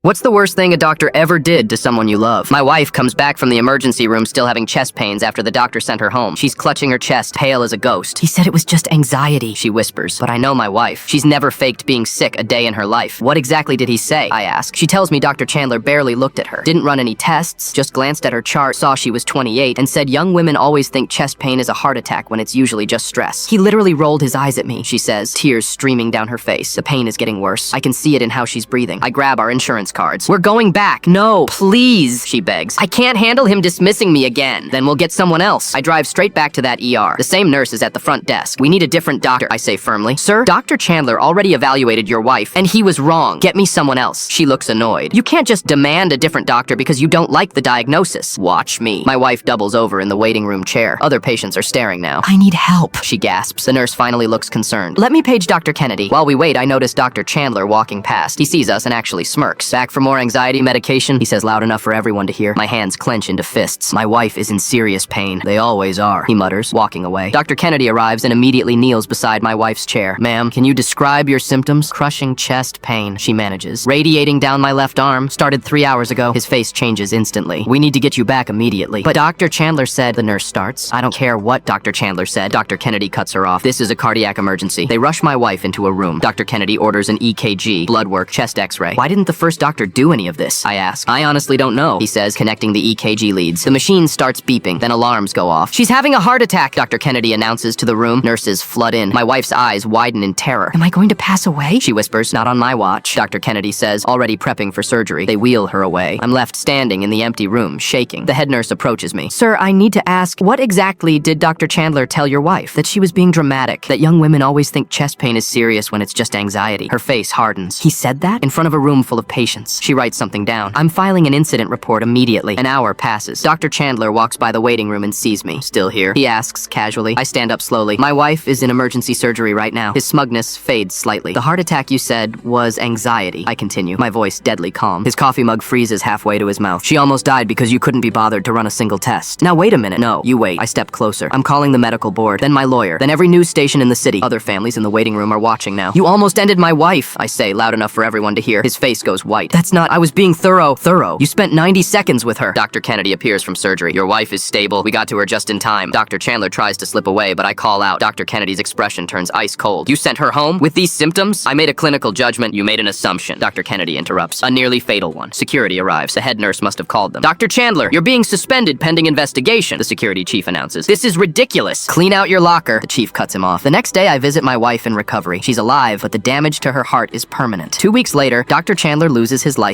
What's the worst thing a doctor ever did to someone you love? My wife comes back from the emergency room still having chest pains after the doctor sent her home. She's clutching her chest, pale as a ghost. He said it was just anxiety, she whispers. But I know my wife. She's never faked being sick a day in her life. What exactly did he say? I ask. She tells me Dr. Chandler barely looked at her, didn't run any tests, just glanced at her chart, saw she was 28, and said young women always think chest pain is a heart attack when it's usually just stress. He literally rolled his eyes at me, she says, tears streaming down her face. The pain is getting worse. I can see it in how she's breathing. I grab our insurance cards. We're going back. No, please, she begs. I can't handle him dismissing me again. Then we'll get someone else. I drive straight back to that ER. The same nurse is at the front desk. We need a different doctor, I say firmly. Sir, Dr. Chandler already evaluated your wife, and he was wrong. Get me someone else. She looks annoyed. You can't just demand a different doctor because you don't like the diagnosis. Watch me. My wife doubles over in the waiting room chair. Other patients are staring now. I need help, she gasps. The nurse finally looks concerned. Let me page Dr. Kennedy. While we wait, I notice Dr. Chandler walking past. He sees us and actually smirks. Back for more anxiety medication, he says loud enough for everyone to hear. My hands clench into fists. My wife is in serious pain. They always are, he mutters, walking away. Dr. Kennedy arrives and immediately kneels beside my wife's chair. Ma'am, can you describe your symptoms? Crushing chest pain, she manages. Radiating down my left arm. Started 3 hours ago. His face changes instantly. We need to get you back immediately. But Dr. Chandler said, the nurse starts. I don't care what Dr. Chandler said. Dr. Kennedy cuts her off. This is a cardiac emergency. They rush my wife into a room. Dr. Kennedy orders an EKG, blood work, chest x-ray. Why didn't the first doctor do any of this? I ask. I honestly don't know, he says, connecting the EKG leads. The machine starts beeping, then alarms go off. She's having a heart attack, Dr. Kennedy announces to the room. Nurses flood in. My wife's eyes widen in terror. Am I going to pass away? She whispers. Not on my watch, Dr. Kennedy says, already prepping for surgery. They wheel her away. I'm left standing in the empty room, shaking. The head nurse approaches me. Sir, I need to ask, what exactly did Dr. Chandler tell your wife? That she was being dramatic, that young women always think chest pain is serious when it's just anxiety. Her face hardens. He said that? In front of a room full of patients. She writes something down. I'm filing an incident report immediately. An hour passes. Dr. Chandler walks by the waiting room and sees me. Still here? He asks casually. I stand up slowly. My wife is in emergency surgery right now. His smugness fades slightly. The heart attack you said was anxiety. I continue, my voice deadly calm. His coffee mug freezes halfway to his mouth. She almost died because you couldn't be bothered to run a single test. Now wait a minute. No, you wait. I step closer. I'm calling the medical board, then my lawyer, then every news station in the city. Other families in the waiting room are watching now. You almost ended my wife, I say, loud enough for everyone to hear. His face goes white. That's not, I was being thorough. You spent 90 seconds with her. Dr. Kennedy appears from surgery. Your wife is stable. We got to her just in time. Dr. Chandler tries to slip away, but I call out. Dr. Kennedy's expression turns ice cold. You sent her home with these symptoms? I made a clinical judgment. You made an assumption. Dr. Kennedy interrupts. A nearly fatal one. Security arrives. The head nurse must have called them. Dr. Chandler, you're being suspended pending investigation, the security chief announces. This is ridiculous. Clean out your locker. The chief cuts him off. The next day, I visit my wife in recovery. She's alive, but the damage to her heart is permanent. 2 weeks later, Dr. Chandler loses his license.